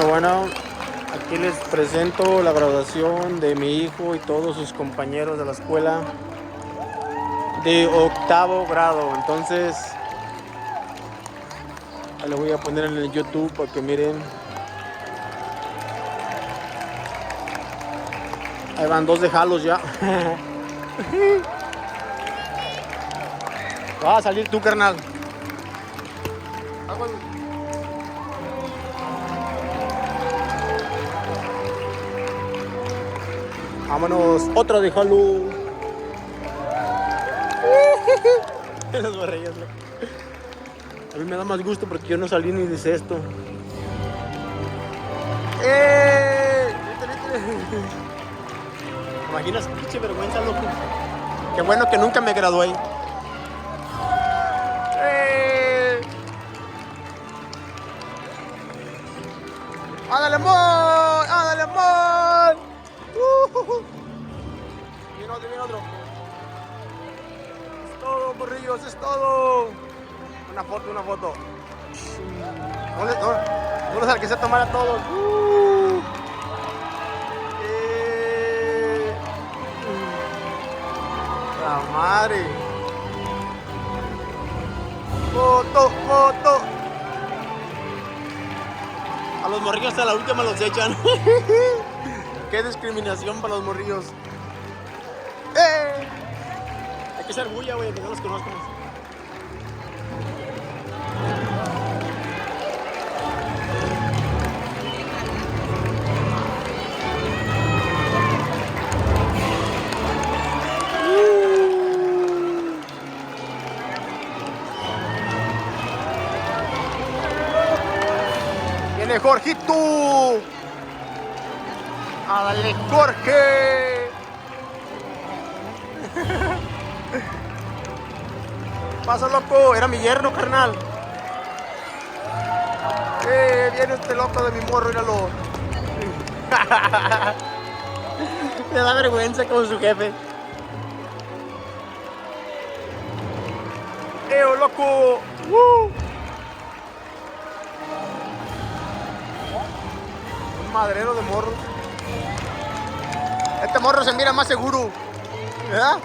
Bueno, aquí les presento la graduación de mi hijo y todos sus compañeros de la escuela de 8º grado. Entonces, ahí lo voy a poner en el YouTube para que miren. Ahí van 2 de jalos ya. Vas a salir tú, carnal. Vámonos, otra de jalo. Las barrillas, a mí me da más gusto porque yo no salí ni de esto. ¿Te imaginas? Pinche vergüenza, loco. Qué bueno que nunca me gradué. ¡Ándale, amor! ¡Ándale, amor! Viene otro. Es todo, morrillos, es todo. Una foto. No les alcancé a tomar a todos. La madre. Foto. A los morrillos hasta la última los echan. Qué discriminación para los morrillos. Hay que ser bulla, güey, que no los conozcan. Viene Jorgito. ¡Dale, Jorge! Pasa, loco, era mi yerno, carnal. Viene este loco de mi morro, míralo. Me da vergüenza como su jefe. Loco! Un madrero de morros. Este morro se mira más seguro, ¿verdad?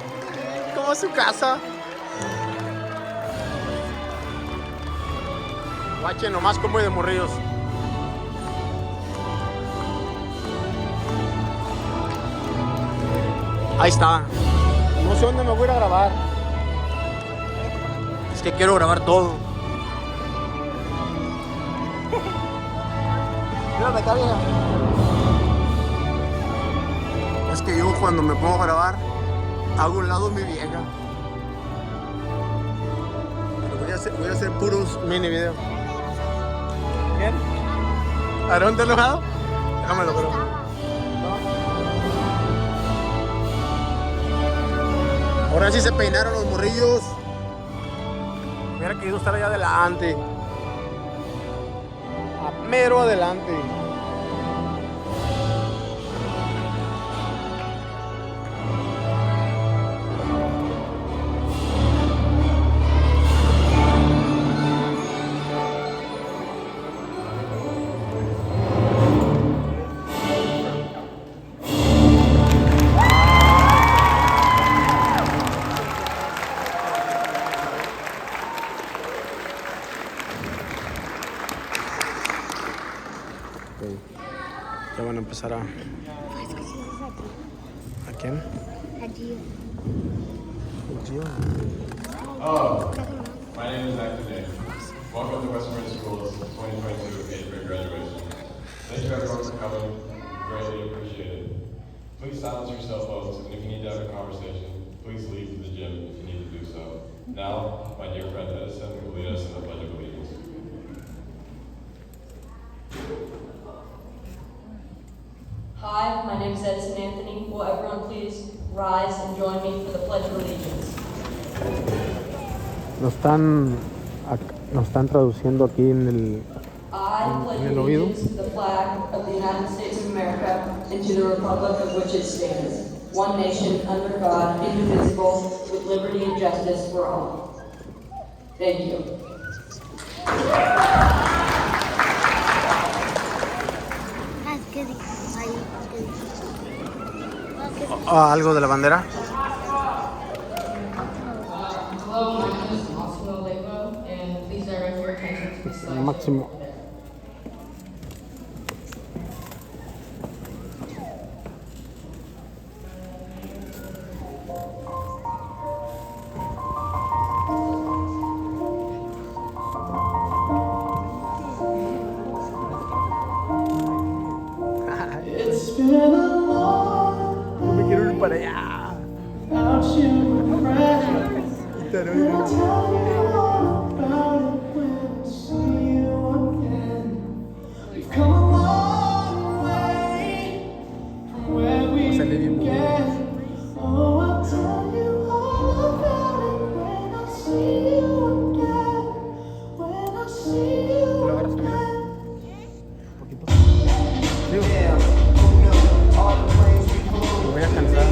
Como su casa. Guachen nomás como de morrillos. Ahí está. No sé dónde me voy a ir a grabar. Es que quiero grabar todo. Mírame acá, vieja. Es que yo cuando me pongo a grabar hago un lado mi vieja. Pero voy a hacer puros mini videos. ¿Bien? ¿Aarón te enojado? Déjamelo, pero. Ahora sí se peinaron los morrillos. Hubiera querido estar allá adelante. Mero adelante. Ya van a empezar a... ¿A quién? A Gio. Oh, my name is Acton. Welcome to Western School's 2022 8th grade graduation. Thank you everyone for coming. Greatly appreciated. Please silence your cell phones, and if you need to have a conversation, please leave to the gym if you need to do so. Now, my dear friend Edison will lead us in the Pledge of Allegiance. Hi, my name is Edison Anthony. Will everyone please rise and join me for the Pledge of Allegiance? Nos están traduciendo aquí en el pledge el oído. allegiance to the flag of the United States of America and to the republic of which it stands, one nation under God, indivisible, with liberty and justice for all. Thank you. algo de la bandera. Hello, my name is Máximo Leiva, and please direct your attention to the slide. Máximo. It's been a long No me quiero ir para allá. without you, my friend. And I'll tell you all about it when I see you again. We've come a long way from where we began. Oh, I'll tell you all about it when I see you again. When I see you again. Me voy a cansar.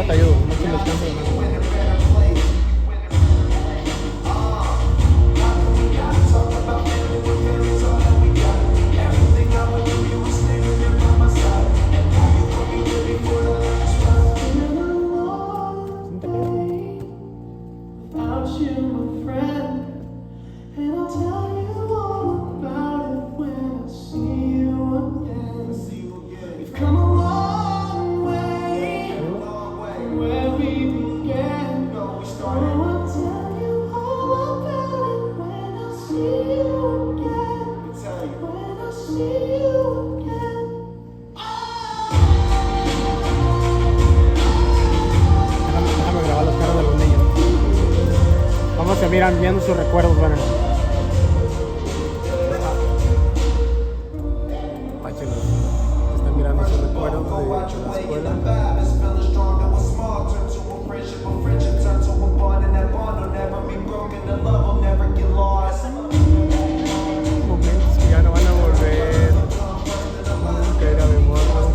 Te ayudo, no te descanso. Without you, my friend, and I'll tell you all about it when I see you again. We've come a long way from where we began. Oh, I'll tell you all about it when I see you again. When I see you again. Déjame grabar las caras de los niños. Cómo se miran viendo sus recuerdos, bueno. Páchenlos. Están mirando sus recuerdos de la escuela. Momentos que ya no van a volver. Nunca era de morros.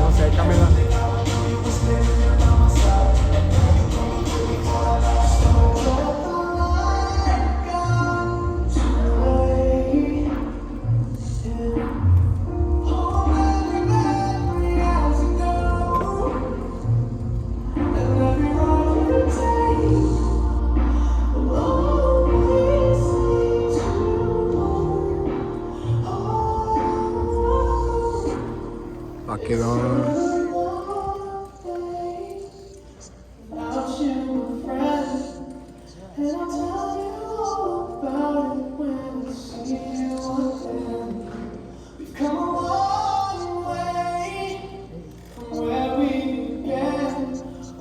No sé, Camila. Va a quedar. Without you, my friend, and I'll tell you all about it when I see you again. We've come a long way from where we began.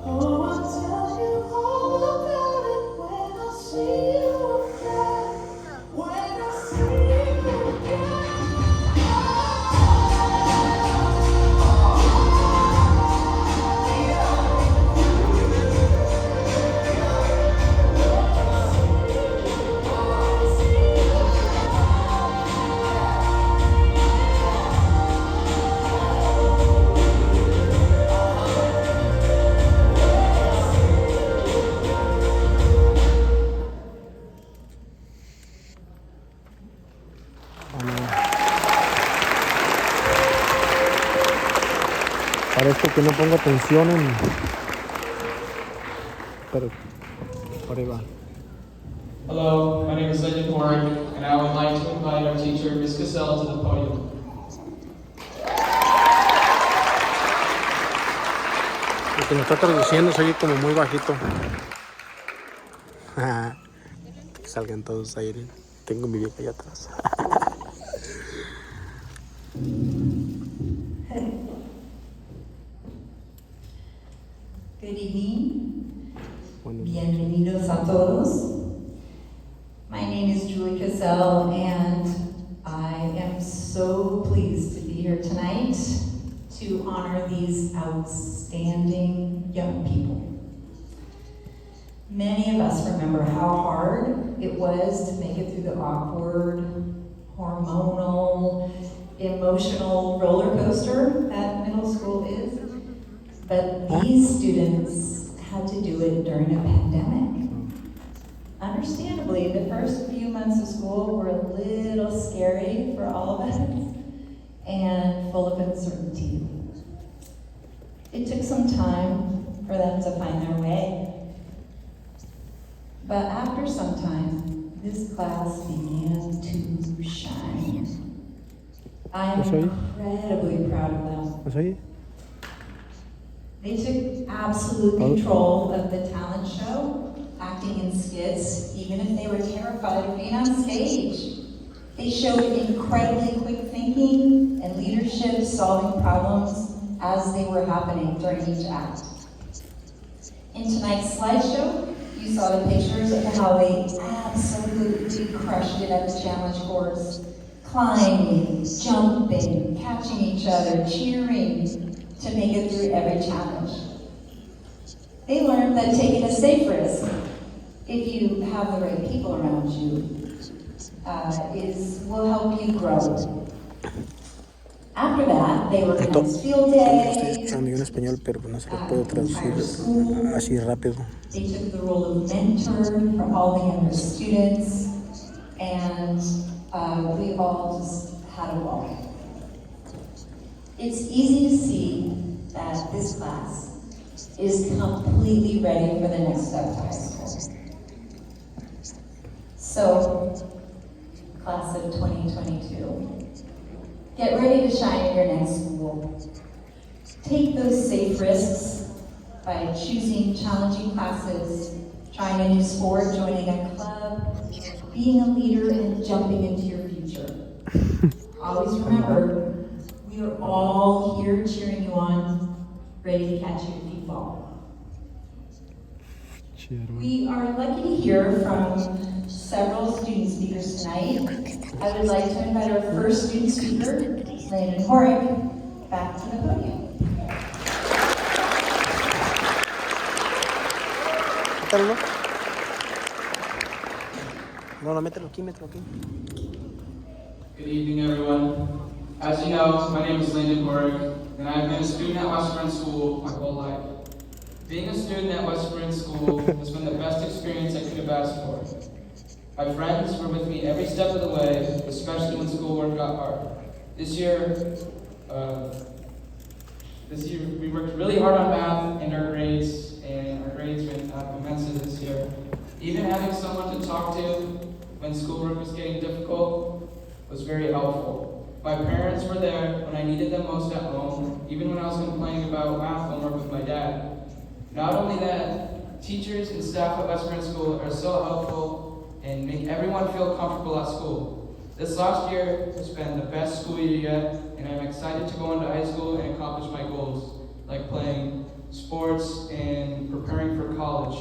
Oh, I'll tell you all about it when I see you again. When I see you again. Parece que no pongo atención en... Pero por ahí va. Hello, my name is Lyndon Warren, and I would like to invite our teacher, Ms. Cassell, to the podium. El que me está traduciendo se oye como muy bajito. Que salgan todos ahí. Tengo mi vieja allá atrás. Good evening. Bueno, Bienvenidos a todos. My name is Julie Cassell, and I am so pleased to be here tonight to honor these outstanding young people. Many of us remember how hard it was to make it through the awkward, hormonal, emotional roller coaster that middle school is. But these students had to do it during a pandemic. Understandably, the first few months of school were a little scary for all of us and full of uncertainty. It took some time for them to find their way. But after some time, this class began to shine. I am incredibly proud of them. They took absolute control of the talent show, acting in skits, even if they were terrified of being on stage. They showed incredibly quick thinking and leadership, solving problems as they were happening during each act. In tonight's slideshow, you saw the pictures of how they absolutely crushed it at the challenge course. Climbing, jumping, catching each other, cheering to make it through every challenge. They learned that taking a safe risk, if you have the right people around you, will help you grow. After that, they were given field day. Estoy escuchando yo en español, pero no se lo puedo traducir así rápido. They took the role of mentor for all the younger students, and we all just had a ball. It's easy to see that this class is completely ready for the next step to high school. So, class of 2022, get ready to shine in your next school. Take those safe risks by choosing challenging classes, trying a new sport, joining a club, being a leader, and jumping into your future. Always remember, we are all here cheering you on, ready to catch you if you fall. We are lucky to hear from several student speakers tonight. I would like to invite our first student speaker, Landon Horick, back to the podium. No, mételo aquí. Good evening, everyone. As you know, my name is Landon Horick, and I've been a student at Western School my whole life. Being a student at Western School has been the best experience I could have asked for. My friends were with me every step of the way, especially when schoolwork got hard. This year we worked really hard on math and our grades went up immensely this year. Even having someone to talk to when schoolwork was getting difficult was very helpful. My parents were there when I needed them most at home, even when I was complaining about math homework with my dad. Not only that, teachers and staff at Western School are so helpful and make everyone feel comfortable at school. This last year has been the best school year yet, and I'm excited to go into high school and accomplish my goals, like playing sports and preparing for college.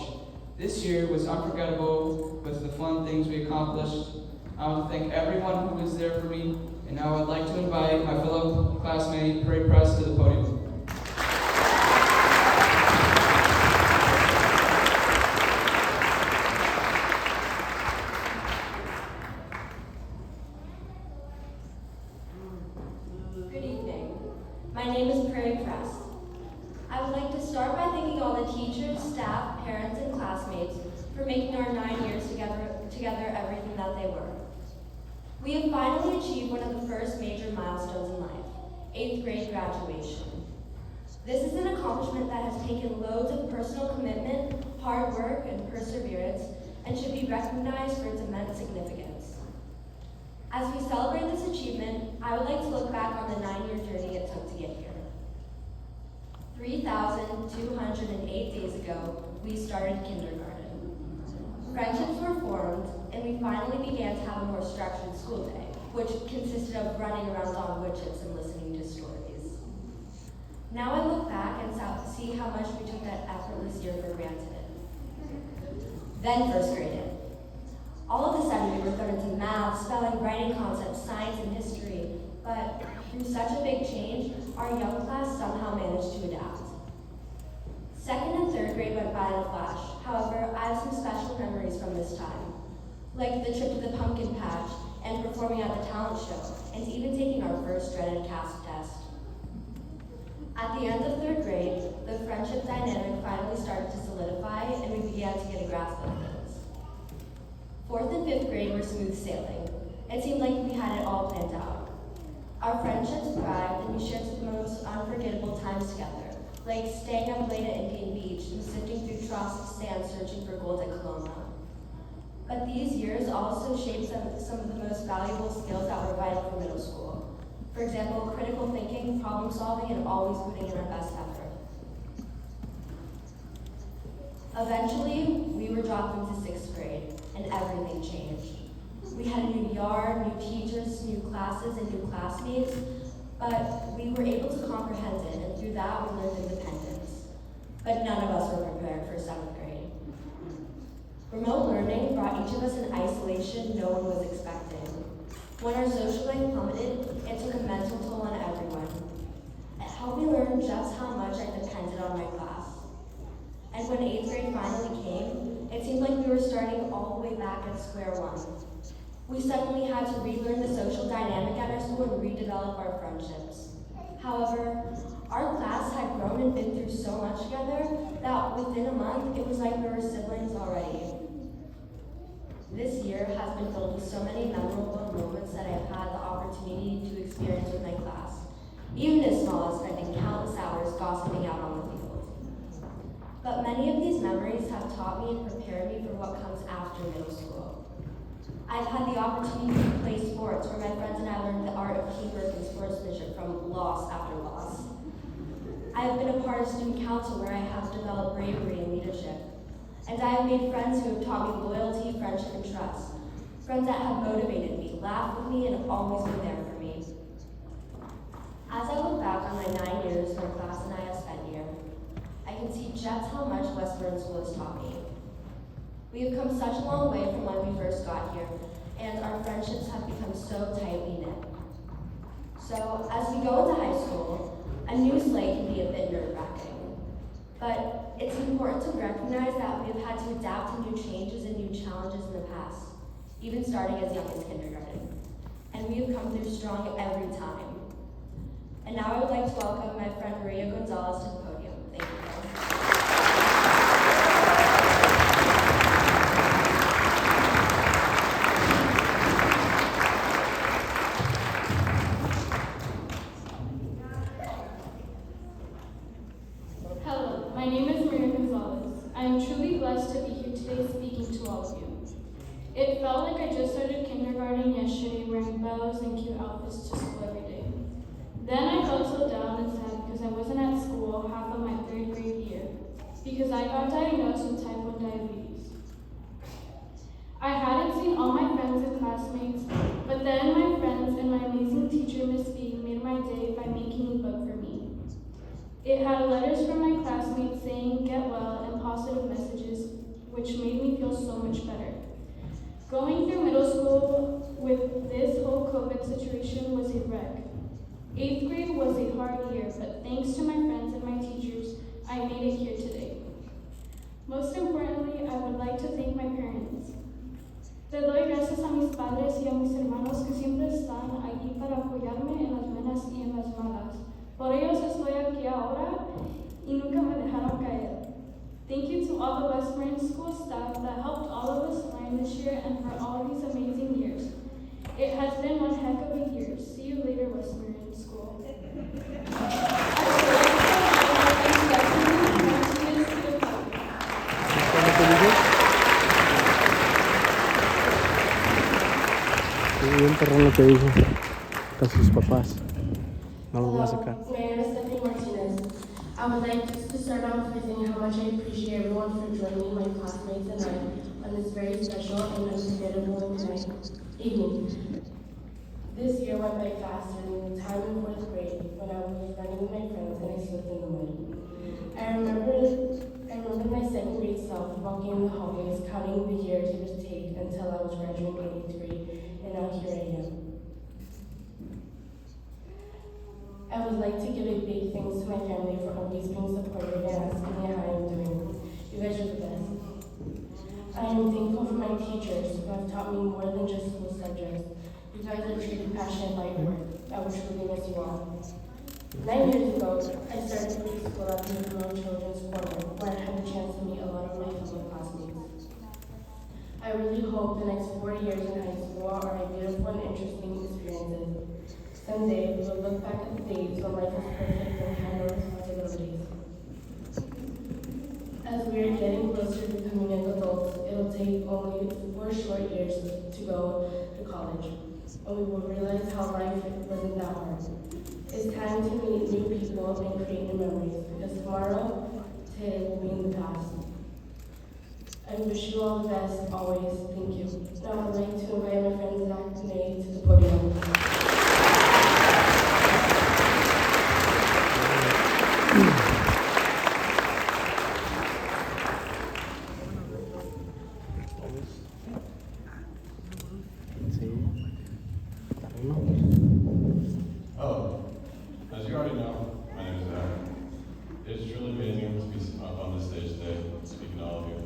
This year was unforgettable with the fun things we accomplished. I want to thank everyone who was there for me, and now I would like to invite my fellow classmate, Prairie Press, to the podium. Good evening. My name is Prairie Press. I would like to start by thanking all the teachers, staff, parents, and classmates for making our 9 years together everything that they were. We have finally achieved one of the first major milestones in life, 8th grade graduation. This is an accomplishment that has taken loads of personal commitment, hard work, and perseverance, and should be recognized for its immense significance. As we celebrate this achievement, I would like to look back on the 9-year journey it took to get here. 3,208 days ago, we started kindergarten. Friendships were formed, and we finally began to have a more structured school day, which consisted of running around on wood chips and listening to stories. Now I look back and see how much we took that effortless year for granted. Then first grade hit. All of a sudden, we were thrown into math, spelling, writing concepts, science, and history. But through such a big change, our young class somehow managed to adapt. 2nd and 3rd grade went by in a flash. However, I have some special memories from this time, like the trip to the pumpkin patch and performing at the talent show, and even taking our first dreaded CASP test. At the end of 3rd grade, the friendship dynamic finally started to solidify and we began to get a grasp of things. 4th and 5th grade were smooth sailing. It seemed like we had it all planned out. Our friendships thrived and we shared some of the most unforgettable times together, like staying up late at Indian Beach and sifting through troughs of sand searching for gold at Kelowna. But these years also shaped some of the most valuable skills that were vital for middle school. For example, critical thinking, problem solving, and always putting in our best effort. Eventually, we were dropped into 6th grade, and everything changed. We had a new yard, new teachers, new classes, and new classmates, but we were able to comprehend it, and through that, we learned independence. But none of us were prepared for 7th grade. Remote learning brought each of us in isolation no one was expecting. When our social life plummeted, it took a mental toll on everyone. It helped me learn just how much I depended on my class. And when 8th grade finally came, it seemed like we were starting all the way back at square one. We suddenly had to relearn the social dynamic at our school and redevelop our friendships. However, our class had grown and been through so much together that within a month, it was like we were siblings already. This year has been filled with so many memorable moments that I've had the opportunity to experience with my class, even as small as spending countless hours gossiping out on the field. But many of these memories have taught me and prepared me for what comes after middle school. I've had the opportunity to play sports where my friends and I learned the art of teamwork and sportsmanship from loss after loss. I have been a part of student council where I have developed bravery and leadership. And I have made friends who have taught me loyalty, friendship, and trust. Friends that have motivated me, laughed with me, and have always been there for me. As I look back on my 9 years my class and I have spent here, I can see just how much Westburn School has taught me. We have come such a long way from when we first got here, and our friendships have become so tightly knit. So, as we go into high school, a new slate can be a bit nerve-wracking. But it's important to recognize that we have had to adapt to new changes and new challenges in the past, even starting as young as kindergarten. And we have come through strong every time. And now I would like to welcome my friend Maria Gonzalez to the podium. Thank you. Hello, my name is Maria Gonzalez. I am truly blessed to be here today speaking to all of you. It felt like I just started kindergarten yesterday wearing bows and cute outfits to school every day. Then I felt so down and sad because I wasn't at school half of my 3rd grade year because I got diagnosed with type 1 diabetes. I hadn't seen all my friends and classmates, but then my friends and my amazing teacher, Miss B, made my day by making a book for me. It had letters from my classmates saying get well and positive messages, which made me feel so much better. Going through middle school with this whole COVID situation was a wreck. 8th grade was a hard year, but thanks to my friends and my teachers, I made it here today. Most importantly, I would like to thank my parents. Le doy gracias a mis padres y a mis hermanos que siempre están allí para apoyarme en las buenas y en las malas. Por ellos estoy aquí ahora y nunca me dejaron caer. Thank you to all the Westburn School staff that helped all of us learn this year and for all these amazing years. It has been one heck of a year. See you later, Westburn School. Bien perrón lo que dijo a sus papás. No lo voy a sacar. My name is Stephanie Martinez. I would like to start off by saying how much I appreciate everyone for joining my classmates and I on this very special and unforgettable evening. This year went by fast during the time in 4th grade when I was running with my friends and I slipped in the mud. I remember my 2nd grade self walking in the hallways, counting the years it would take until I was graduating 8th grade, and now here I am. I would like to give a big thanks to my family for always being supportive and asking me how I'm doing. You guys are the best. teachers who have taught me more than just school subjects. You guys are truly passionate by your work. I will truly miss you all. 9 years ago, I started to school at the Aarón Children's Corner, where I had the chance to meet a lot of my fellow classmates. I really hope the next 4 years in high school are beautiful and interesting experiences. Someday, we will look back at the days when life was perfect and had no responsibilities. As we are getting closer to becoming adults, it'll take only 4 short years to go to college, and we will realize how life wasn't that hard. It's time to meet new people and create new memories, because tomorrow, today will be in the past. I wish you all the best, always. Thank you. Now I'd like to invite my friend Zach today to the podium. Oh, as you already know, my name is Aarón. It's truly amazing to be up on this stage today, speaking to all of you. It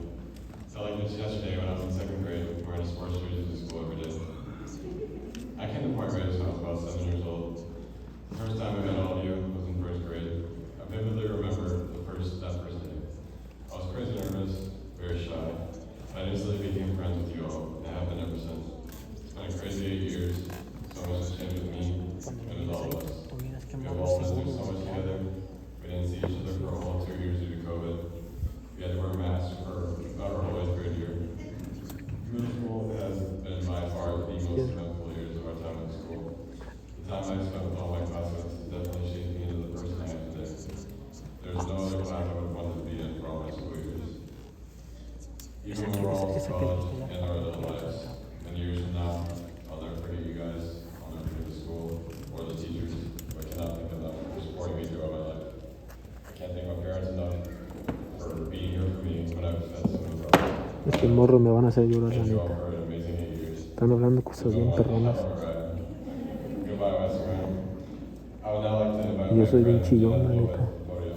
felt like just yesterday when I was in 2nd grade, wearing a sports jersey to school every day. I came to point grade when I was about 7 years old. The first time I met all of you was in 1st grade. I vividly remember that first day. I was crazy nervous, very shy. I instantly became friends with you all, and have been ever since. It's been a crazy 8 years. So much has changed with me and with all of us. We have all been through so much together. We didn't see each other for a whole 2 years due to COVID. We had to wear masks for about our whole 8th grade year. Middle school has been by far the most eventful years of our time in school. The time I spent with all my classmates definitely shaped me into the person I am today. There's no other class I would want to be in for all my school years. Even when we're all in college and our adult lives, and years from now, I'll never forget you guys. I'll never forget the school or the teachers. I cannot think of them for supporting me throughout my life. I can't thank my parents enough for being here for me when I've had so many problems. Este morro me van a hacer llorar, la Thank you all neta. for an amazing 8 years. Están hablando cosas bien perronas. Goodbye, West Grand. I would now like to invite Y yo my soy bien friend chillón, la Jeanette neta. Lopez to the podium.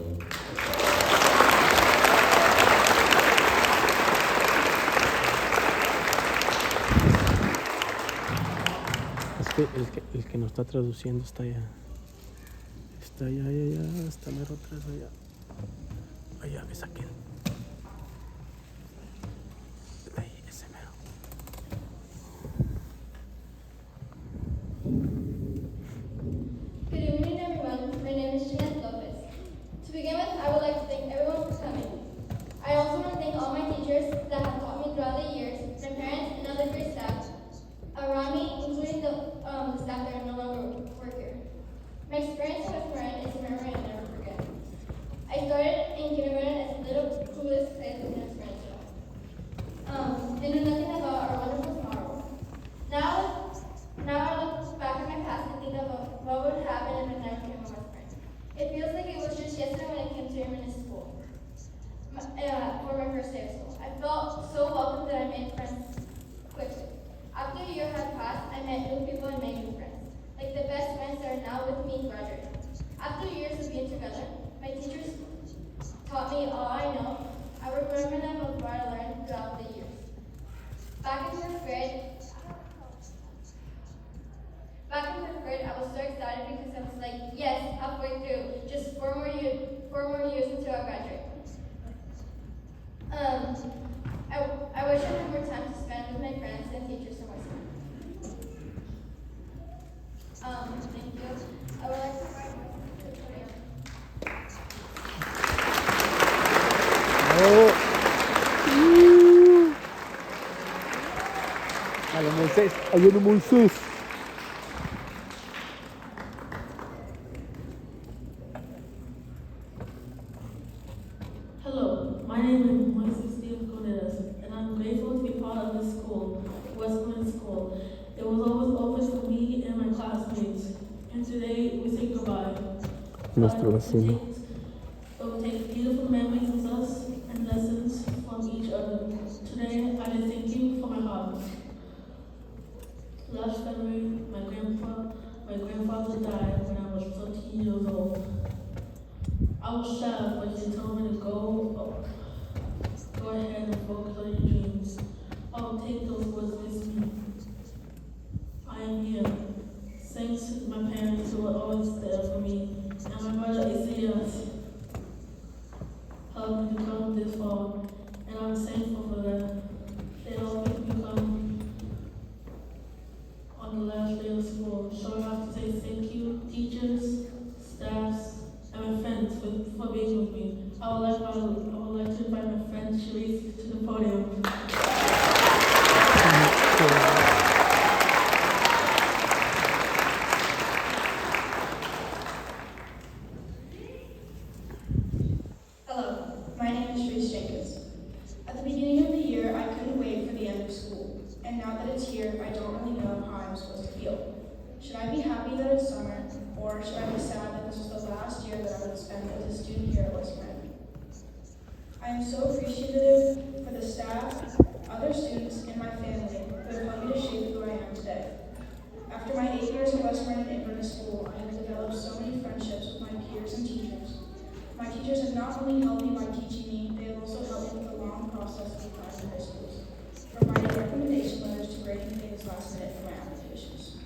El que nos está traduciendo está allá. Está allá, está mero atrás allá. Allá, me saquen. Ahí, ese mero. Good evening, everyone. My name is Jeanette Lopez. To begin with, I would like to thank everyone for coming. I also want to thank all my teachers that have taught me throughout the years, my parents, and other great staff around me, including the staff that no longer work here. My experience with Aarón is a memory I'll never forget. I started in kindergarten as a little clueless kid with no experience at all. And knew nothing about our wonderful tomorrow. Now I look back at my past and think about what would happen if I never came with my friend. It feels like it was just yesterday when I came to him in his school for my first day of school. I felt so welcome that I made friends quickly. After a year had passed, I met new people and made new friends. Like the best friends that are now with me graduating. After years of being together, my teachers taught me all I know. I remember them of what I learned throughout the years. Back in 4th grade, I was so excited because I was like, yes, halfway through, just 4 more years until I graduate. I wish I had more time to spend with my friends and teachers and myself. Thank you. I would like to invite my to the podium. A lo Moisés. Ahí viene Moisés. Hello, my name is Moises Diaz, and I'm grateful to be part of this school, Westland School. It was always open for me and my classmates, and today we say goodbye. Nuestro vecino. It will take beautiful memories with us and lessons from each other. Today, I thank you for my heart. Last February, my grandfather died when I was 13 years old. I was sad when he told me to go ahead and focus on your dreams. I I will take those words with me. I am here. Thanks to my parents who were always there for me, and my mother Isias helped me come this far, and I'm thankful for that. They helped me come on the last day of school. So I have to say thank you, teachers, staffs, and my friends for being with me. I would like to invite my friend Sharice to the podium. Hello, my name is Sharice Jenkins. At the beginning of the year, I couldn't wait for the end of school, and now that it's here, I don't really know how I'm supposed to feel. Should I be happy that it's summer, or should I be sad that this was the last year that I would spend as a student here at Western? I am so appreciative for the staff, other students, and my family who have helped me to shape who I am today. After my 8 years at Western and Inverness School, I have developed so many friendships with my peers and teachers. My teachers have not only helped me by teaching me, they have also helped me with the long process of applying to high schools, from writing recommendation letters to grading things last minute for my applications.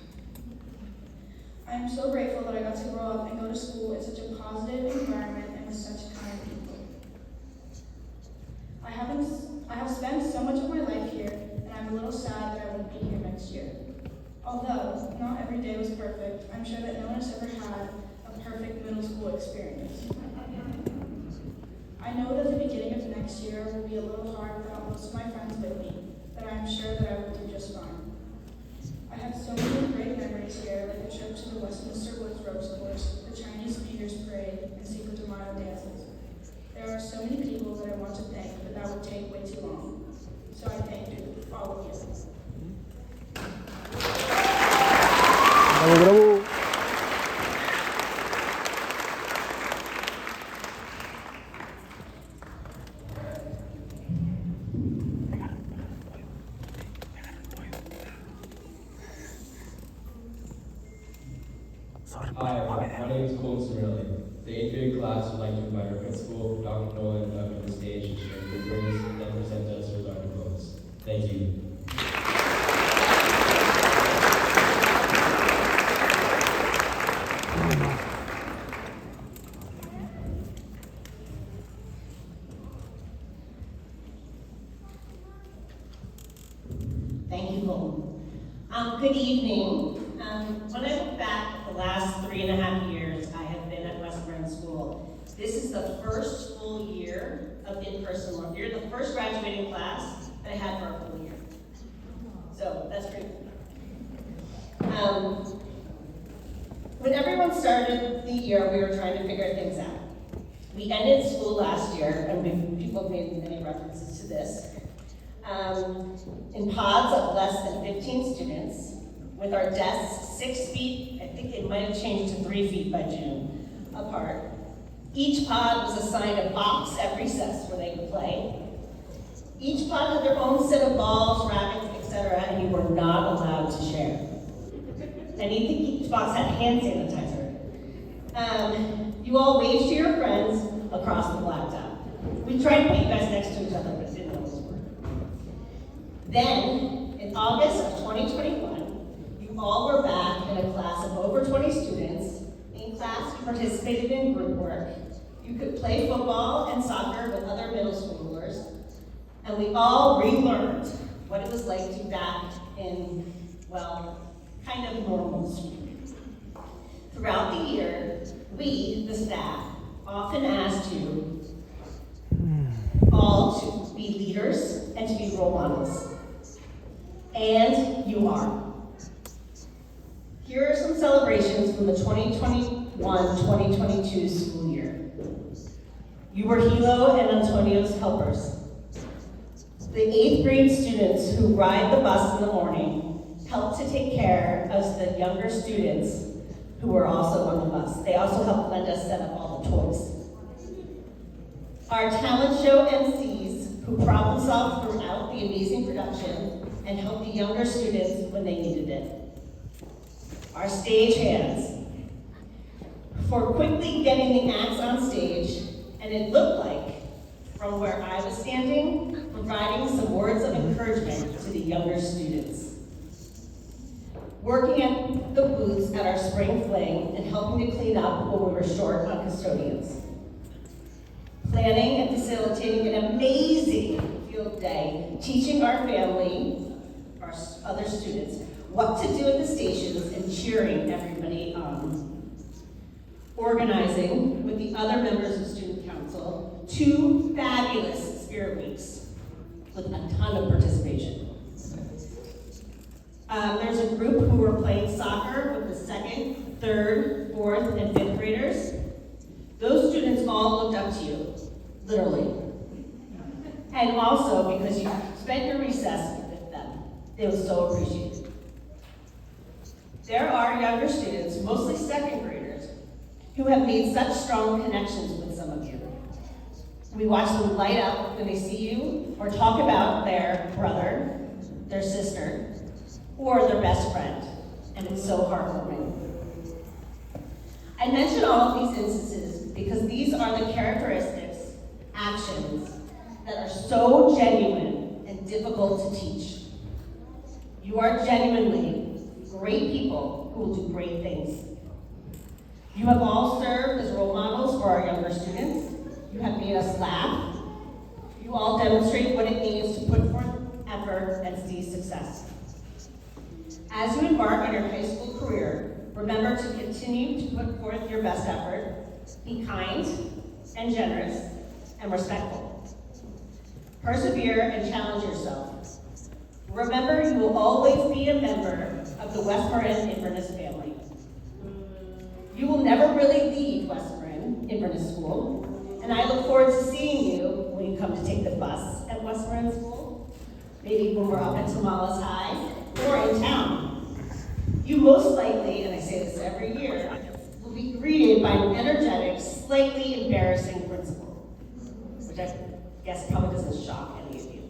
I am so grateful that I got to grow up and go to school in such a positive environment and with such kind people. I have spent so much of my life here, and I'm a little sad that I won't be here next year. Although not every day was perfect, I'm sure that no one has ever had a perfect middle school experience. I know that the beginning of next year will be a little hard without most of my friends with me, but I'm sure that I will do just fine. I have so many great memories here, like the trip to the Westminster Woods Ropes Course, the Chinese New Year's Parade, and Cinco de Mayo dances. There are so many people that I want to thank, but that would take way too long. So I thank you, all of you. Bravo, bravo. Hi, my name is Colin Cirilli. The 8th grade class would like to invite our principal, Dr. Nolan, up to the stage and share good words and present us with our diplomas. Thank you. Thank you, Colton. Good evening. When I look back at the last 3.5 years I have been at Western School, this is the first full year of in-person work. You're the first graduating class that I had for a full year. So that's pretty cool. When everyone started the year, we were trying to figure things out. We ended school last year, and people have made many references to this, in pods of less than 15 students, with our desks 6 feet, I think it might have changed to 3 feet by June, apart. Each pod was assigned a box at recess where they could play. Each pod had their own set of balls, rackets, etc., and you were not allowed to share. And each box had hand sanitizer. You all waved to your friends across the blacktop. We tried to put you guys next to each other, but it didn't always work. Then, in August of 2021, you all were back in a class of over 20 students. In class, you participated in group work. You could play football and soccer with other middle schoolers. And we all relearned what it was like to be back in, well, kind of normal school. Throughout the year, we, the staff, often asked you all to be leaders and to be role models. And you are. Here are some celebrations from the 2021-2022 school year. You were Hilo and Antonio's helpers. The 8th grade students who ride the bus in the morning helped to take care of the younger students who were also on the bus. They also helped Linda set up all the toys. Our talent show MCs who problem solved throughout the amazing production and helped the younger students when they needed it. Our stage hands for quickly getting the acts on stage, and it looked like, from where I was standing, from providing some words of encouragement to the younger students. Working at the booths at our spring fling and helping to clean up when we were short on custodians. Planning and facilitating an amazing field day, teaching our family, our other students, what to do at the stations and cheering everybody on. Organizing with the other members of Student Council 2 fabulous Spirit Weeks with a ton of participation. There's a group who were playing soccer with the 2nd, 3rd, 4th, and 5th graders. Those students all looked up to you, literally. And also because you spent your recess with them. It was so appreciated. There are younger students, mostly 2nd graders, who have made such strong connections with some of you. We watch them light up when they see you or talk about their brother, their sister, or their best friend, and it's so heartwarming. I mention all of these instances because these are the characteristics, actions, that are so genuine and difficult to teach. You are genuinely great people who will do great things. You have all served as role models for our younger students. You have made us laugh. You all demonstrate what it means to put forth effort and see success. As you embark on your high school career, remember to continue to put forth your best effort, be kind and generous and respectful. Persevere and challenge yourself. Remember, you will always be a member of the Westmoreland Inverness family. You will never really leave Westmoreland Inverness School, and I look forward to seeing you when you come to take the bus at Westmoreland School, maybe when we're up at Tomales High, or in town. You most likely, and I say this every year, will be greeted by an energetic, slightly embarrassing principal, which I guess probably doesn't shock any of you.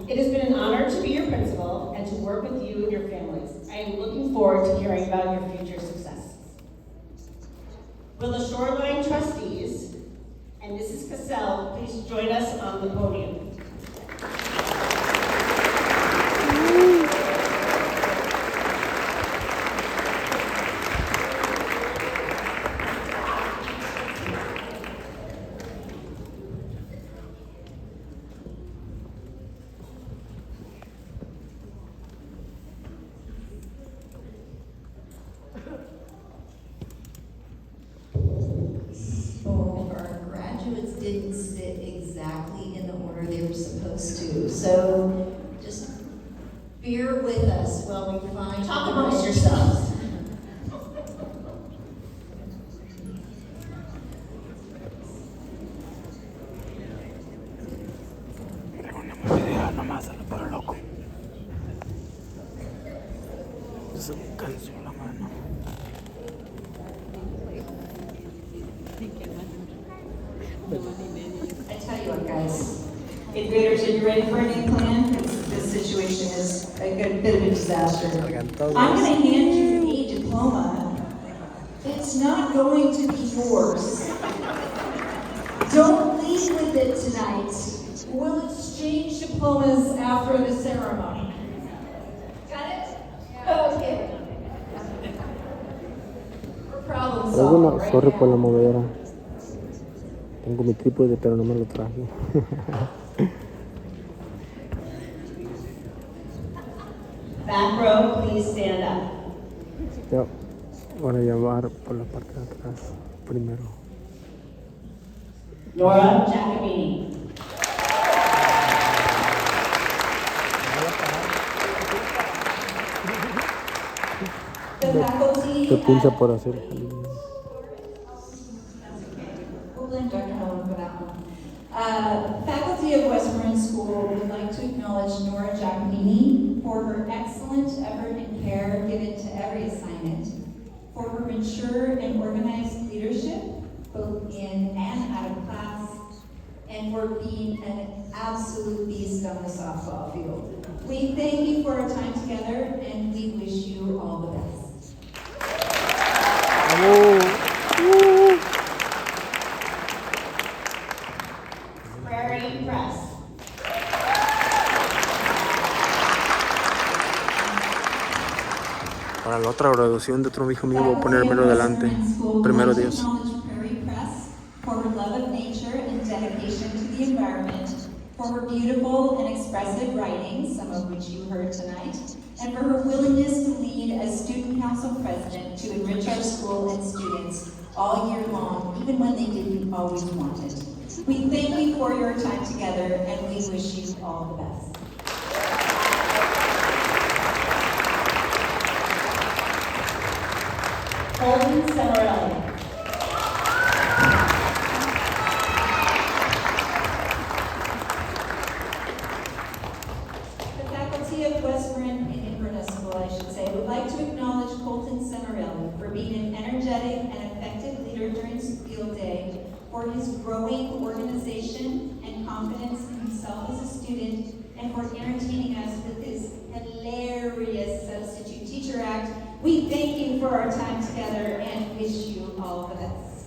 It has been an honor to be your principal and to work with you and your families. I am looking forward to hearing about your future successes. Will the Shoreline trustees and Mrs. Cassell please join us on the podium? Didn't sit exactly in the order they were supposed to. So just bear with us while we find. Talk amongst yourselves. I tell you what, guys. 8th graders, are you ready for a new plan? This situation is a good bit of a disaster. I'm going to hand you a diploma. It's not going to be yours. Don't leave with it tonight. We'll exchange diplomas after the ceremony. Got it? Okay. Problem solved. Right Sorry por la movedera. Tengo mi trípode, pero no me lo traje. Back row, please stand up. Ya, voy a llamar por la parte de atrás primero. Nora Giacomini. The faculty. Se pincha por hacer. Faculty of Westmoreland School would like to acknowledge Nora Giacomini for her excellent effort and care given to every assignment, for her mature and organized leadership, both in and out of class, and for being an absolute beast on the softball field. We thank you for our time together, and we wish you all the best. Prairie Press. otra graduación de otro hijo mío, voy a ponérmelo delante. Primero Dios. For her love of nature and dedication to the environment, for her beautiful and expressive writing, some of which you heard tonight, and for her willingness to lead as student council president to enrich our school and students all year long, even when they didn't always want it. We thank you for your time together, and we wish you all the best. Holden Samarelli. Being an energetic and effective leader during field day, for his growing organization and confidence in himself as a student, and for entertaining us with his hilarious substitute teacher act. We thank you for our time together and wish you all the best.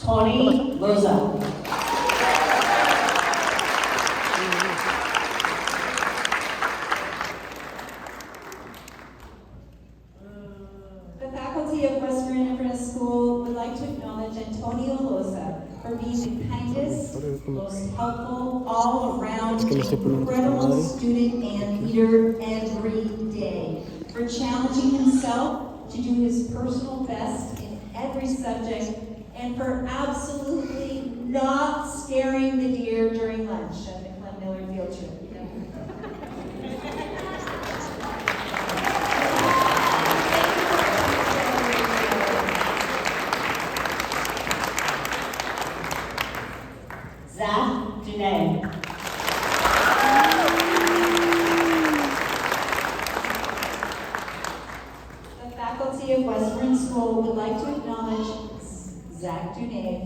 Tony Loza. Most helpful, all-around, incredible student and leader every day, for challenging himself to do his personal best in every subject, and for absolutely not scaring the deer during lunch at the Clem Miller field trip.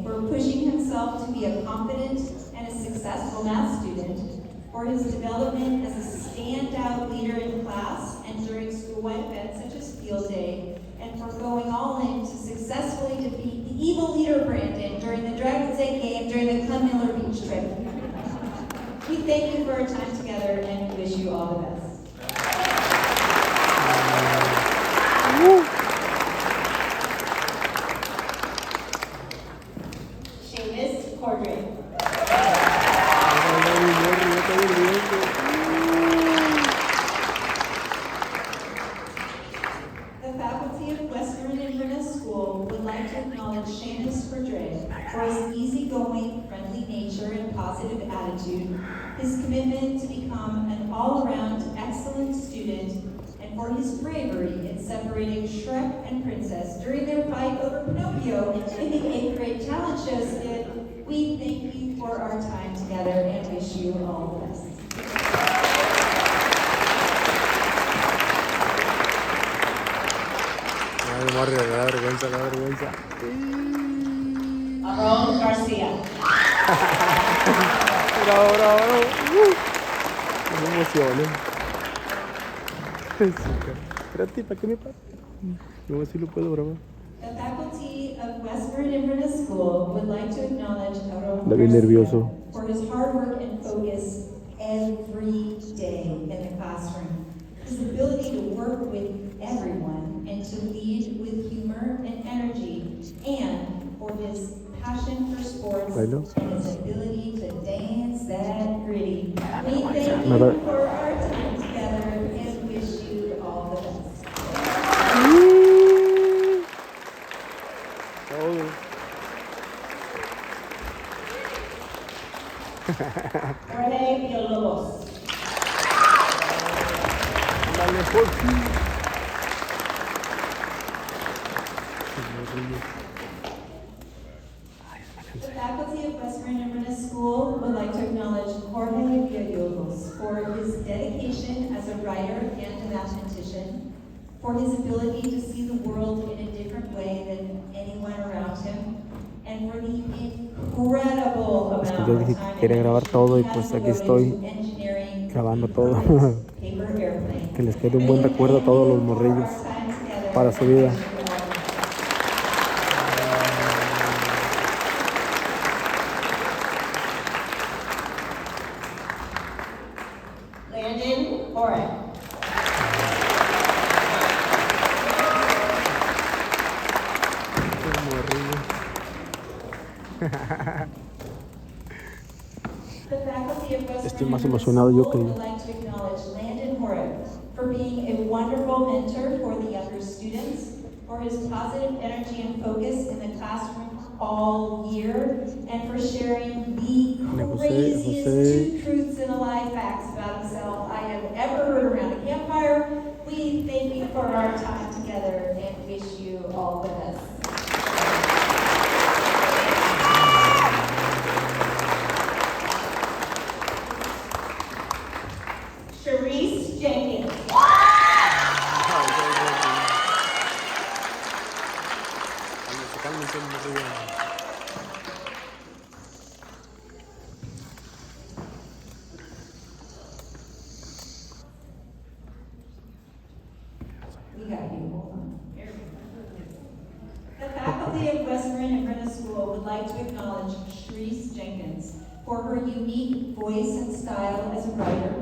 For pushing himself to be a competent and a successful math student, for his development as a standout leader in class and during school-wide events such as field day, and for going all in to successfully defeat the evil leader Brandon during the Dragon's Egg game during the Clem Miller beach trip. We thank you for our time together and wish you all the best. His commitment to become an all-around excellent student, and for his bravery in separating Shrek and Princess during their fight over Pinocchio in the 8th grade talent show skit. We thank you for our time together and wish you all the best. Ay, Mario, me da vergüenza, me da vergüenza. Aarón García. Bravo, bravo. Me emociono. Espérate, ¿para qué me pasa? No, si lo puedo grabar. The faculty of Westford Inverness School would like to acknowledge Aarón Bien nervioso. for his hard work and focus every day in the classroom. His ability to work with everyone and to lead with humor and energy, and for his passion for sports and his ability to dance that gritty. We thank you for our time together and wish you all the best. Jorge Villalobos. Dale, Jorge. The faculty of Westford Inverness School would like to acknowledge Jorge Villalobos for his dedication as a writer and a mathematician, for his ability to see the world in a different way than anyone around him, and for the incredible amount of time dije que quería grabar todo y pues aquí estoy grabando todo. Que les quede un buen recuerdo a todos los morrillos para su vida. Aarón. The faculty of Estoy más emocionado yo que would like to acknowledge Landon Aarón for being a wonderful mentor for the younger students, for his positive energy and focus in the classroom all year, and for sharing the craziest two truths and a lie facts about himself I have ever heard around a campfire. We thank you for our time together and wish you all the best. Jenkins. We got you, hold on. The faculty of Western Inverness School would like to acknowledge Sharice Jenkins for her unique voice and style as a writer,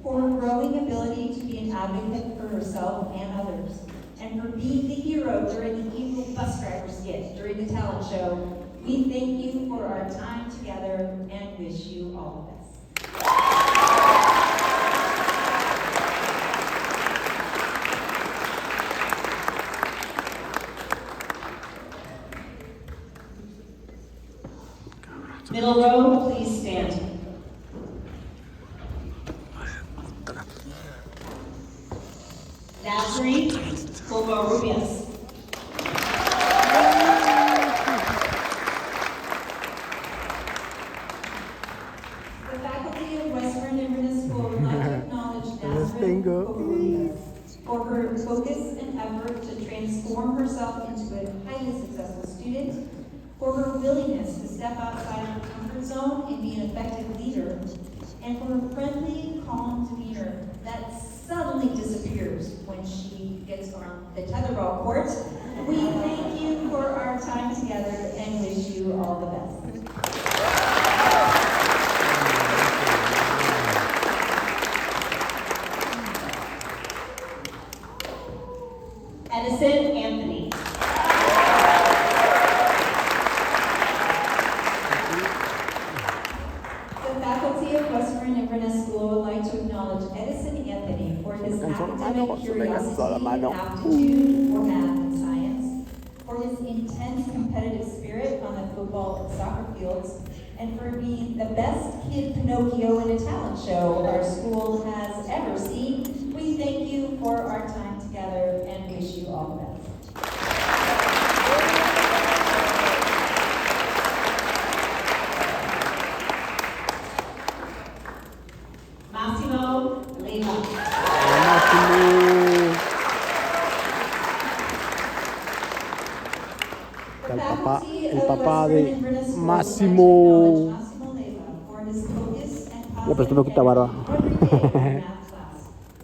for her growing ability to be an advocate for herself and others, and for being the hero during the evil bus driver skit during the talent show. We thank you for our time together and wish you all the best. Middle row, please stand. Nazarene Covarrubias. The faculty of Western Inverness School would like to acknowledge Nazarene Covarrubias for her focus and effort to transform herself into a highly successful student, for her willingness to step outside her comfort zone and be an effective leader, and for her friendly, calm demeanor that suddenly disappears when she gets on the tetherball court. We thank you for our time together and wish you all the best. Edison Anthony. The faculty of Western Inverness School would like to acknowledge Edison Anthony for his academic curiosity and aptitude for math and science, for his intense competitive spirit on the football and soccer fields, and for being the best kid Pinocchio in a talent show our school has ever seen. We thank you for our time together and wish you all the best. Massimo Lima. El papá de Máximo. Le presté un poquito de barba.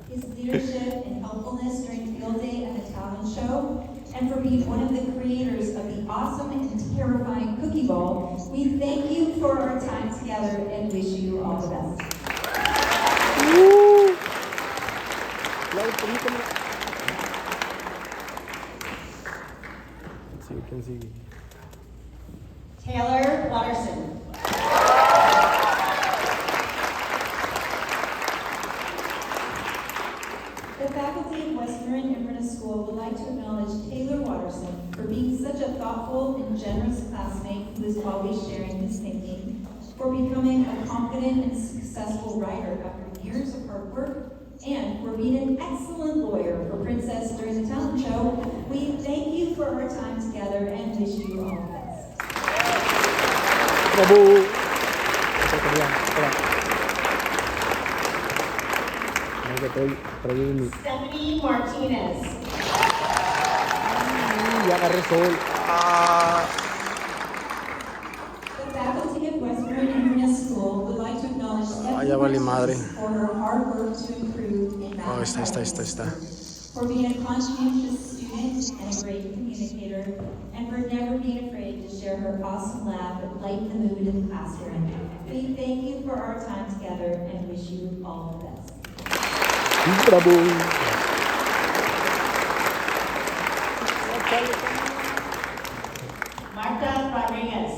His leadership and helpfulness during field day and the talent show, and for being one of the creators of the awesome and terrifying cookie ball. We thank you for our time together and wish you all the best. Taylor Watterson. The faculty of Western Inverness School would like to acknowledge Taylor Watterson for being such a thoughtful and generous classmate who is always sharing his thinking, for becoming a confident and successful writer after years of hard work, and for being an excellent lawyer for Princess during the talent show. We thank you for our time together and wish you all the best. Bravo. Stephanie Martinez. Ya agarré sol. The faculty of Western Inverness School would like to acknowledge Stephanie Ya vale madre. for her hard work to improve in math. Está. For being a conscientious student and a great communicator, and for never being afraid to share her awesome laugh and lighten the mood in the classroom. We thank you for our time together and wish you all the best. Bravo. Marta Rodriguez.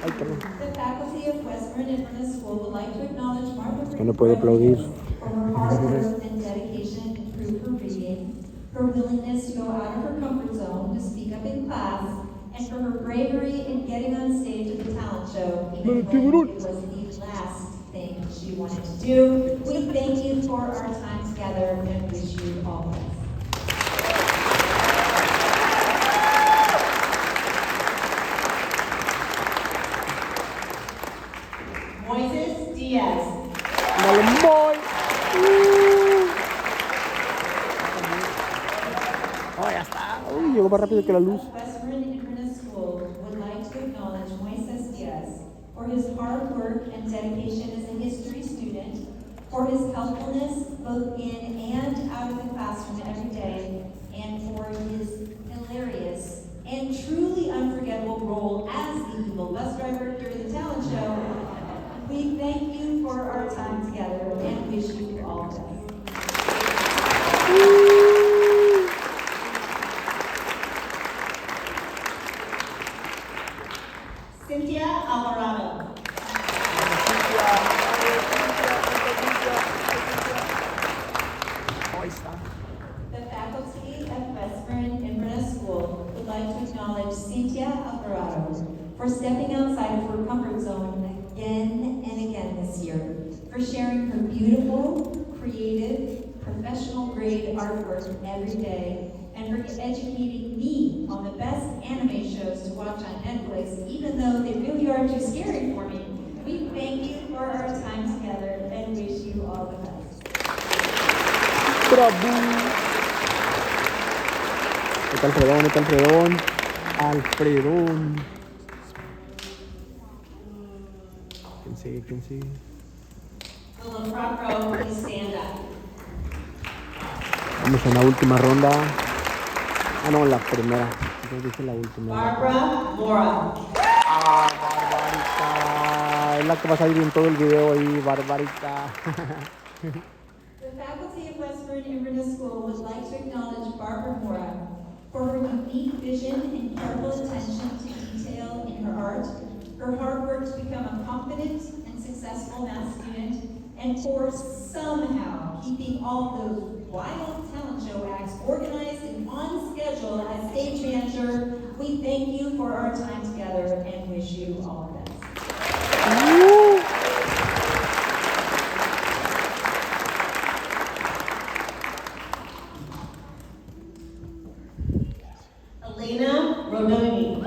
Ay, perdón. The faculty of Westburn Inverness School would like to acknowledge Martha Que no puedo aplaudir. for her hard work and dedication to improve her reading, her willingness to go out of her comfort zone to speak up in class, and for her bravery in getting on stage at the talent show, even when it was the last thing she wanted to do. We thank you for our time together and wish you all the best. Moises Diaz. Malumboy. Oh, ya está. Uy, llegó más rápido que la luz. Westburn Inverness School would like to acknowledge Moises Diaz for his hard work and dedication as a history student, for his helpfulness both in and out of the classroom every day, and for his hilarious and truly unforgettable role as the evil bus driver during the talent show. We thank you for our time together and wish you all the best. Cynthia Alvarado. The faculty of Westburn Inverness School would like to acknowledge Cynthia Alvarado for stepping outside of her comfort zone again and again this year, for sharing her beautiful, creative, professional grade artwork every day, and for educating me on the best anime shows to watch on Netflix, even though they really are too scary for me. We thank you for our time together and wish you all the best. Bravo. Está Alfredón, está Alfredón. Alfredón. ¿Quién sigue? ¿Quién sigue? Will the front row please stand up? Vamos a la última ronda. Ah, no, la primera. Yo dije la última. Barbara Mora. Ah, Barbarita. Es la que va a salir en todo el video ahí, Barbarita. The faculty of Westburn Inverness School would like to acknowledge Barbara Mora for her unique vision and careful attention to detail in her art, her hard work to become a confident and successful math student, and for somehow keeping all those wild talent show acts organized and on schedule as stage manager. We thank you for our time together and wish you all the best. Elena Rodoni.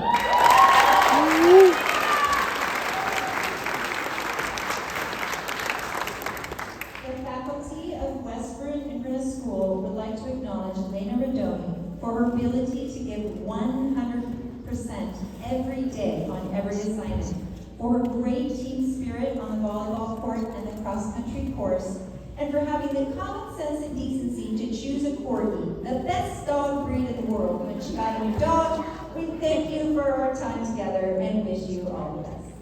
The faculty of Westburn Inverness School would like to acknowledge Elena Rodoni for her ability to give 100% every day on every assignment, for her great team spirit on the volleyball court and the cross-country course, and for having the common sense and decency to choose a corgi, the best dog breed in the world. When she got a new dog, we thank you for our time together and wish you all the best.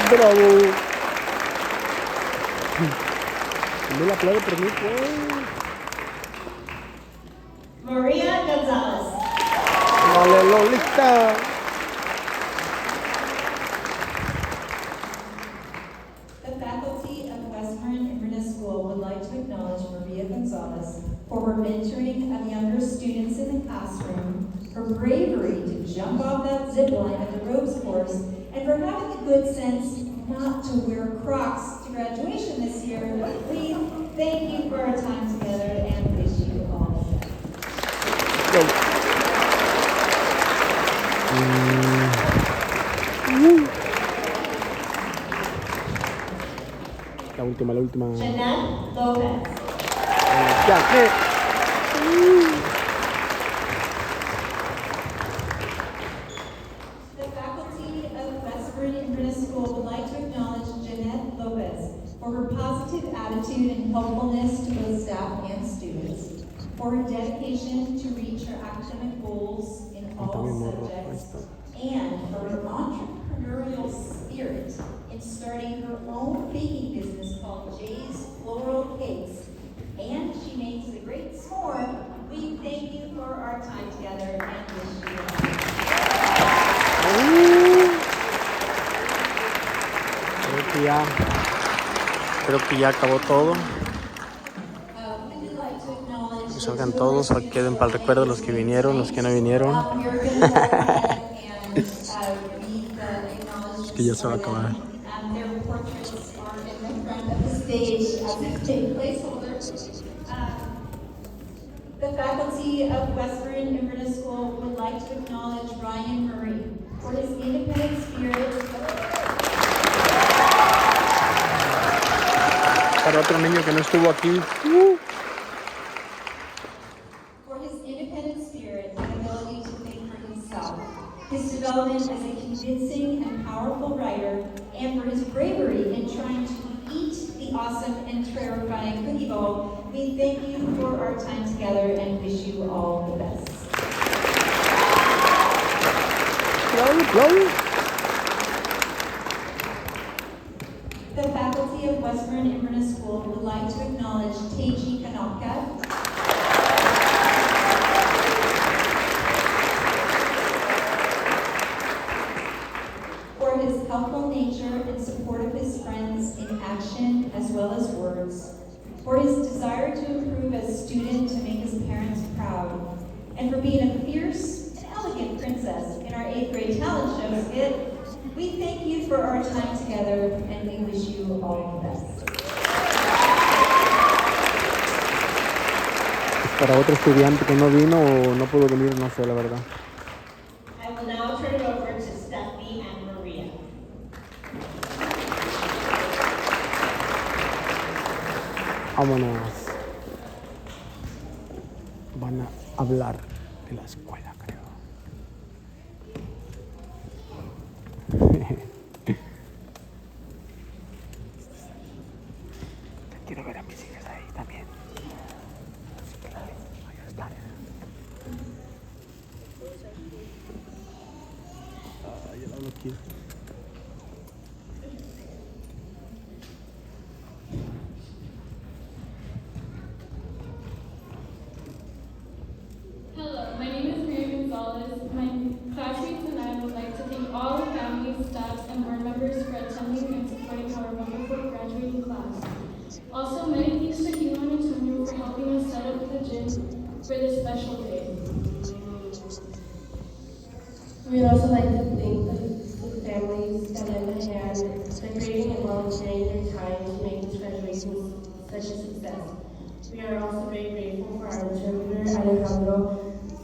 Bravo. Me la aplaude por mí, pues. Maria Gonzalez. Vale, Lolita. The faculty of Westburn Inverness School would like to acknowledge Maria Gonzalez for her mentoring of younger students in the classroom, her bravery to jump off that zip line at the ropes course, and for having the good sense not to wear Crocs to graduation this year. We thank you for our time together and wish you all the best. La última, la última. Jeanette Lopez. Ya, ¿qué? The faculty of Westburn Inverness School would like to acknowledge Jeanette Lopez for her positive attitude and helpfulness to both staff and students, for her dedication to reach her academic goals in all subjects, and for her entrepreneurial spirit own baking business called Jay's Floral Cakes, and she makes a great s'more. We thank you for our time together and wish you Creo que ya acabó todo. Que salgan todos, o queden para el recuerdo los que vinieron, los que no vinieron. Es que ya se va a acabar. The faculty of Western Inverness School would like to acknowledge Ryan Murray for his independent spirit. Para otro niño que no estuvo aquí. For his independent spirit and ability to think for himself, his development as a convincing and powerful writer, and for his bravery in trying to eat the awesome and terrifying cookie bowl. We thank you for our time together and wish you all the best. The faculty of Western Inverness School would like to acknowledge Teiji Kanaka, for his helpful nature and support of his friends in action as well as words, for his desire to improve as student to make his parents proud, and for being a fierce and elegant princess in our 8th grade talent show skit. We thank you for our time together and we wish you all the best. Para otro estudiante que no vino o no pudo venir, no sé la verdad. I will now turn it over to Stephanie and Maria. Vámonos. Van a hablar de la escuela, creo. Quiero ver a mis hijas ahí también. Ahí están. Ay, el hablo aquí. Hello, my name is Maria Gonzalez. My classmates and I would like to thank all the families, staff, and board members for attending and supporting our wonderful graduating class. Also, many thanks to Hilo and Antonio for helping us set up the gym for this special day. We'd also like to thank the families that lent a hand, decorating and volunteering their time to make this graduation such a success. We are also very grateful for our interpreter, Alejandro,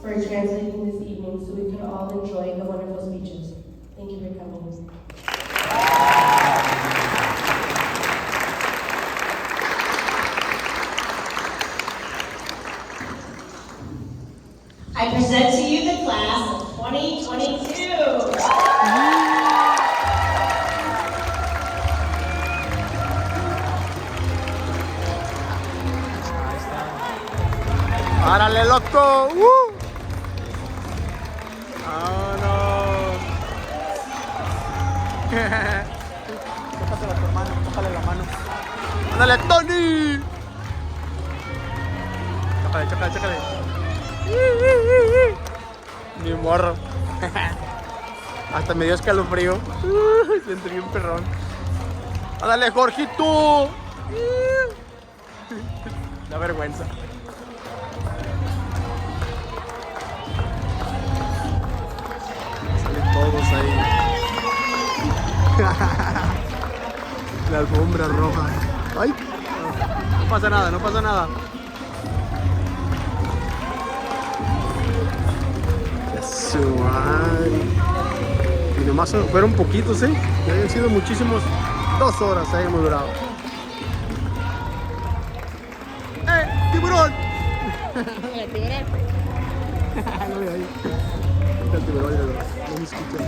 for translating this evening so we could all enjoy the wonderful speeches. Thank you for coming. I present to you the class of 2022. ¡Árale, loco! ¡Vámonos! Tócasela a tu hermano, tócale la mano. ¡Ándale, Tony! Chócale, chócale, chócale. Ni morro. Hasta me dio escalofrío. Sentí bien perrón. ¡Ándale, Jorgito! Da vergüenza. Salen todos ahí. La alfombra roja. ¡Ay! No pasa nada, no pasa nada. Su madre. Y nomás fueron poquitos, ¿eh? Que habían sido muchísimos. 2 horas hemos durado. ¡Tiburón! ¡El tiburón! No veo ahí. El tiburón, no me escucha.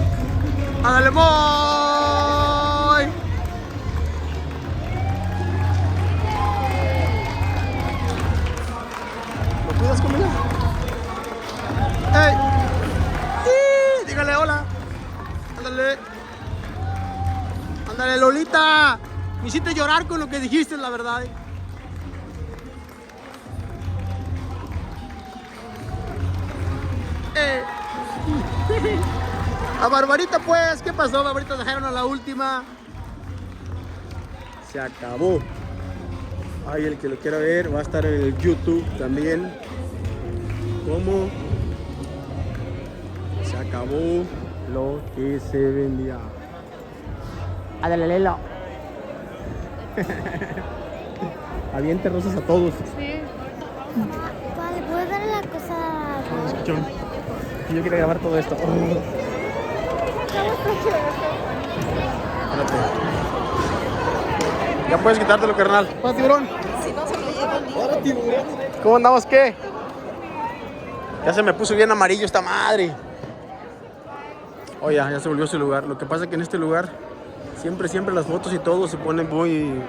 ¡Ándale, voy! ¿Lo cuidas, Camila? ¡Ey! ¡Sí! Dígale hola. Ándale. Ándale, Lolita. Me hiciste llorar con lo que dijiste, la verdad. A Barbarita, pues, ¿qué pasó? Barbarita dejaron a la última. Se acabó. Ay, el que lo quiera ver va a estar en el YouTube también. ¿Cómo? Se acabó lo que se vendía. Adelalela. Aviente rosas a todos. Sí. Vale, ¿puedo darle la cosa? Escuchón. Yo quiero grabar todo esto. Espérate. Ya puedes quitártelo, carnal. ¿Hola, tiburón? Si no se lo llevan. Hola, tiburón. ¿Cómo andamos? ¿Qué? Ya se me puso bien amarillo esta madre. Oh, ya se volvió su lugar. Lo que pasa es que en este lugar siempre las fotos y todo se ponen muy...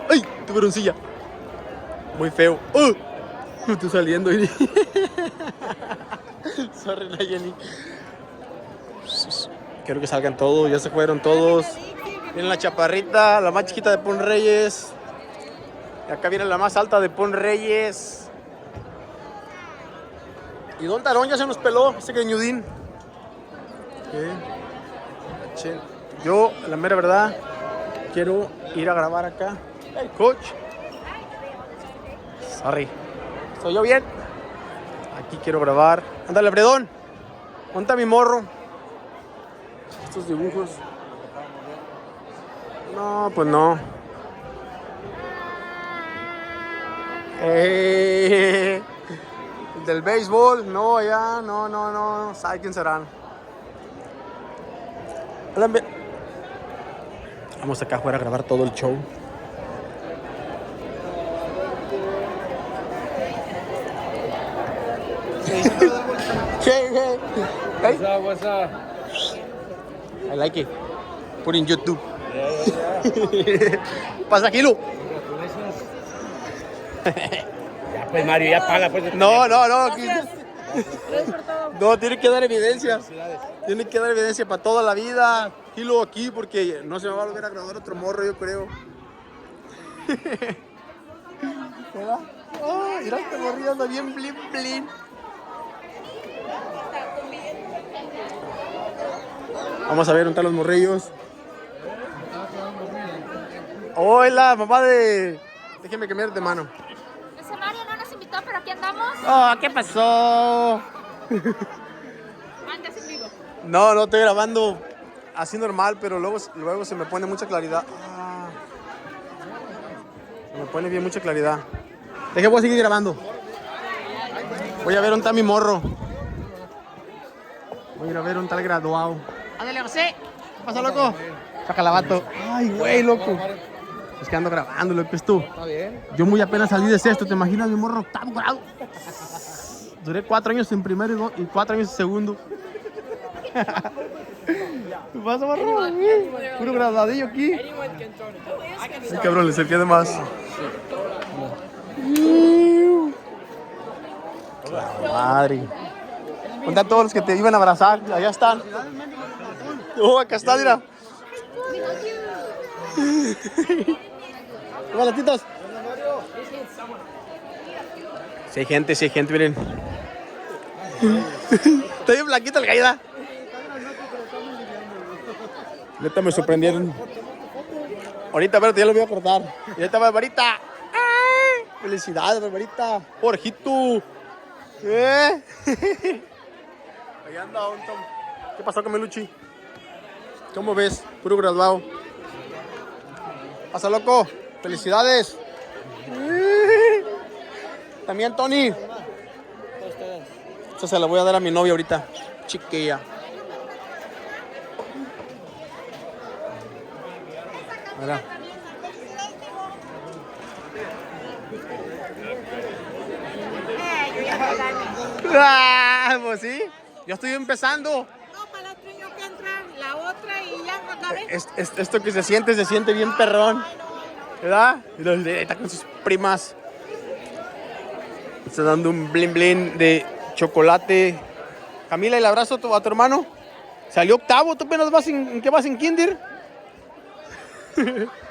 ¡Ay! Tiburoncilla. Muy feo. Estoy saliendo. Sorry, la Jenny. Quiero que salgan todos. Ya se fueron todos. Viene la chaparrita, la más chiquita de Pon Reyes. Y acá viene la más alta de Pon Reyes. Y Don Aarón ya se nos peló, ese greñudín. Yo, la mera verdad, quiero ir a grabar acá. Hey, coach. Sorry. ¿Estoy yo bien? Aquí quiero grabar. Ándale, Bredón. Ponte mi morro. Estos dibujos. No, pues no. Del béisbol, no, ya, no. ¿Sabe quién serán? Vamos acá afuera a grabar todo el show. Hey. What's up? I like it. Put in YouTube. Pasa, Gilo. Ya pues, Mario, ya paga. Pues, no. No, tiene que dar evidencia. Tiene que dar evidencia para toda la vida. Gilo aquí porque no se me va a volver a graduar otro morro, yo creo. ¿Verdad? Oh, mira, este morrillo anda bien blin. Vamos a ver, ¿dónde están los morrillos? Hola, mamá de... Déjeme cambiar de mano. Ese Mario no nos invitó, pero aquí andamos. Oh, ¿qué pasó? Andas en vivo. No, estoy grabando así normal, pero luego se me pone mucha claridad. Se me pone bien mucha claridad. Voy a seguir grabando. Voy a ver un tal mi morro. Voy a ir a ver un tal graduado. Ándale, José. ¿Qué pasa, loco? Chacalabato. Ay, güey, loco. Es que ando grabando, loco, es tú. Está bien. Yo muy apenas salí de sexto, ¿te imaginas mi morro octavo grado? Duré 4 años en primero y 4 años en segundo. ¿Qué pasa, morro? Puro graduadillo aquí. Sí, cabrón, le cerqué de más. Madre. ¿Dónde están todos los que te iban a abrazar? Allá están. Oh, acá está, mira. Hola, latitos. Sí hay gente, miren. Está bien blanquita el caída. Neta me sorprendieron. Ahorita, pero ya lo voy a cortar. Y ahí está Barbarita. ¡Ay! Felicidades, Barbarita. Jorgito. Ahí anda, un Tom. ¿Qué pasó con Meluchi? ¿Cómo ves? Puro graduado. Pasa, loco. Felicidades. También, Tony. Esta se la voy a dar a mi novia ahorita. Chiquilla. Mira. Pues sí. Yo estoy empezando. No, para el otro año que entra, la otra y ya acabé. Esto que se siente bien perrón. ¿Verdad? Y está con sus primas. Está dando un blin blin de chocolate. Camila, ¿el abrazo a tu hermano? Salió octavo, ¿tú apenas vas en qué vas en kinder?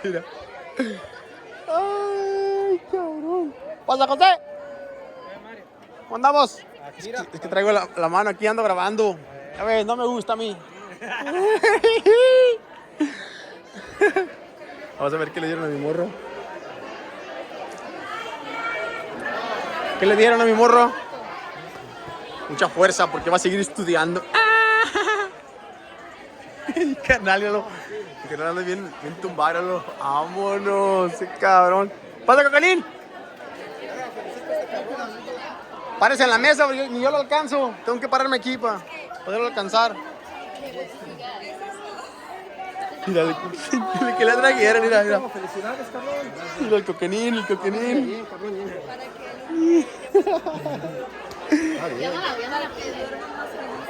Mira. Ay, cabrón. ¿Pasa, José? ¿Cómo andamos? Es que traigo la mano aquí, ando grabando. A ver, no me gusta a mí. Vamos a ver qué le dieron a mi morro. ¿Qué le dieron a mi morro? Mucha fuerza porque va a seguir estudiando. Mi canal, míralo. Mi canal anda bien tumbado. Vámonos, ese cabrón. ¡Pasa, Cocanín! Párese en la mesa porque ni yo lo alcanzo. Tengo que pararme aquí para poderlo alcanzar. Mira, que le trajeron, mira. Felicidades, cabrón. Mira el Cocanín,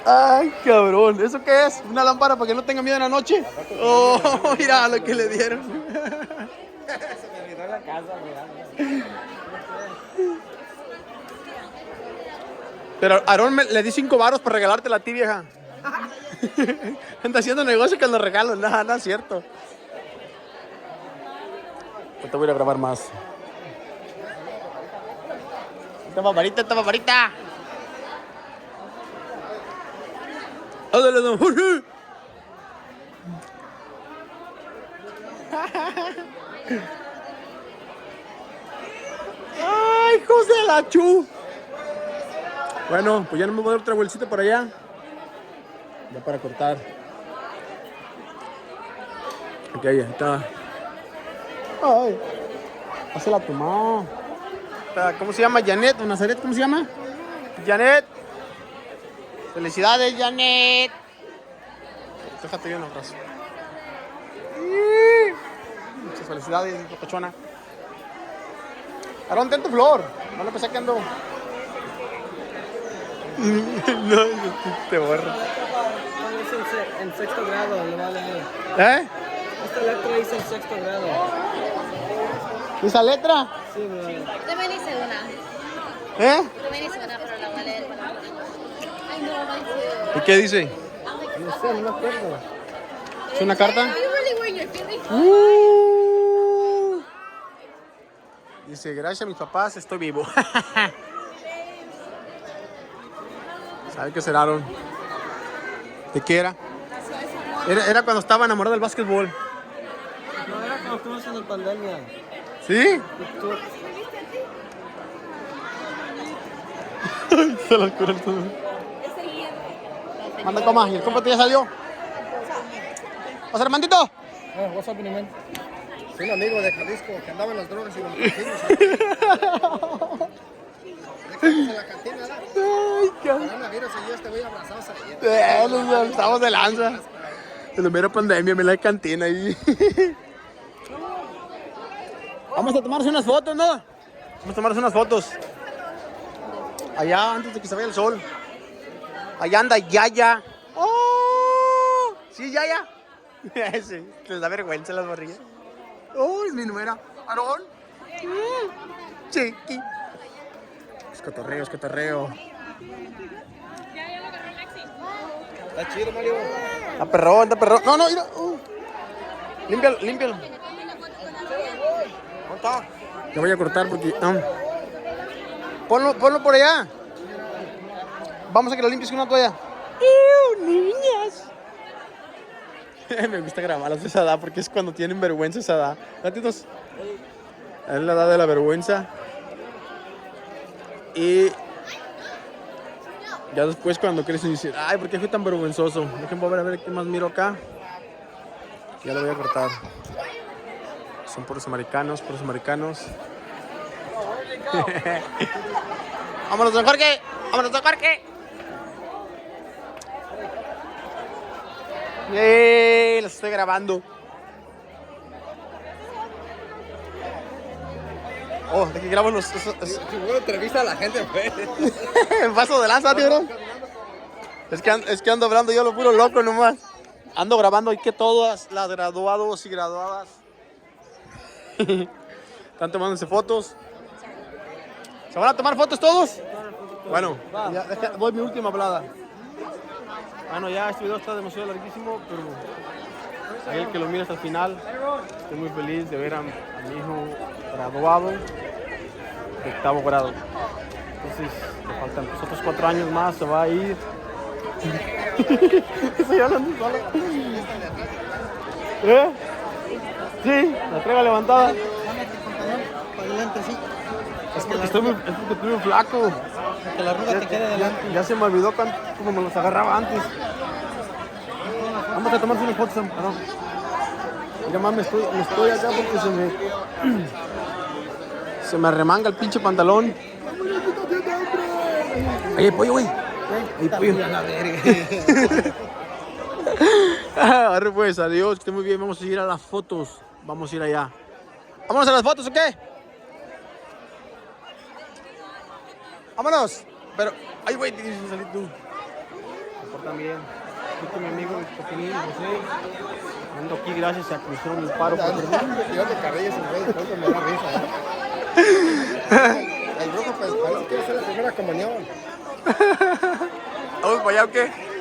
Ay, cabrón. ¿Eso qué es? ¿Una lámpara para que no tenga miedo en la noche? Oh, mira lo que le dieron. Se me olvidó la casa, mira. Pero Aarón le di 5 varos para regalártela a ti, vieja. Anda haciendo negocio con los regalos. No es cierto. Yo te voy a ir a grabar más. Esta paparita. ¡Ándale, don Jorge! ¡Ay, José la Chu! Bueno, pues ya no me voy a dar otra bolsita por allá. Ya para cortar. Ok, ahí está. Ay, hazla tu mamá. ¿Cómo se llama? Janet o Nazaret, ¿cómo se llama? Janet. Felicidades, Janet. Déjate bien un abrazo. Muchas felicidades, pachona. Aarón, ten tu flor. No le pensé que ando. No, te borro. En sexto grado, no vale. ¿Eh? Esta letra dice en sexto grado. ¿Esa letra? Sí, bro. También hice una. ¿Eh? También hice una, pero la voy a leer. Ay, no, ¿Y qué dice? No sé, no me acuerdo. ¿Es una carta? Dice, gracias a mis papás estoy vivo. ¿Sabe qué será, Aarón? ¿De qué era? Era cuando estaba enamorado del básquetbol. No, era cuando estuvimos en la pandemia. ¿Sí? Se lo cura todo. Manda, coma. ¿Y el compa ya salió? ¿Vas, Armandito? What's up, man? Soy un amigo de Jalisco que andaba en las drogas y los vecinos. En la cantina, ¿verdad? Ay, coronavirus y yo te voy abrazados ahí. nos saltamos de lanza. En la mera pandemia me la cantina ahí. Vamos a tomarnos unas fotos, ¿no? Vamos a tomarnos unas fotos. Allá, antes de que se vaya el sol. Allá anda Yaya. ¡Oh! Sí, Yaya. Sí, les da vergüenza las barrigas. ¡Oh, es mi número! ¿Aarón? Chiqui. Es cotorreo. Está chido, Mario. Está perrón. No, mira. Límpialo. ¿Dónde está? Le voy a cortar porque... Ponlo por allá. Vamos a que lo limpies con una toalla. ¡Niñas! Me gusta grabarlas de esa edad porque es cuando tienen vergüenza esa edad. Gatitos. Es la edad de la vergüenza. Y ya después cuando crecen dicen, ay, ¿por qué fui tan vergüenzoso? Déjenme a ver qué más miro acá. Ya lo voy a cortar. Son puros americanos. ¡Vámonos, don Jorge! Los estoy grabando. Oh, de que grabo los... Seguro entrevista a la gente, pues. En paso de lanza, tío, bro. Es que ando hablando yo lo puro loco nomás. Ando grabando y que todas las graduados y graduadas están tomándose fotos. ¿Se van a tomar fotos todos? Bueno, ya, voy mi última hablada. Bueno, ya este video está demasiado larguísimo, pero Ahí el que lo mira hasta el final. Estoy muy feliz de ver a mi hijo graduado de 8º grado. Entonces, le faltan pues, otros 4 años más, se va a ir. Estoy hablando solo. ¿Eh? Sí, la traigo levantada. Para adelante, sí. Es porque estoy muy flaco. Que la arruga te quede adelante. Ya se me olvidó cómo me los agarraba antes. Vamos a tomarse unas fotos, Aarón. Mira, más me estoy acá porque se me remanga el pinche pantalón. Ahí hay pollo, güey. Ahí hay pollo. Arre pues, adiós, que esté muy bien. Vamos a ir a las fotos. Vamos a ir allá. ¿Vámonos a las fotos o qué? ¡Vámonos! Pero, ay, güey, tienes que salir tú. Me portan bien. Estoy con mi amigo, el Coquilín, José. Ando aquí gracias a que me hicieron el paro. Yo de cabello, güey, después me da risa. El brujo, pues, parece que va a ser la primera comunión. ¿Vamos para allá o qué?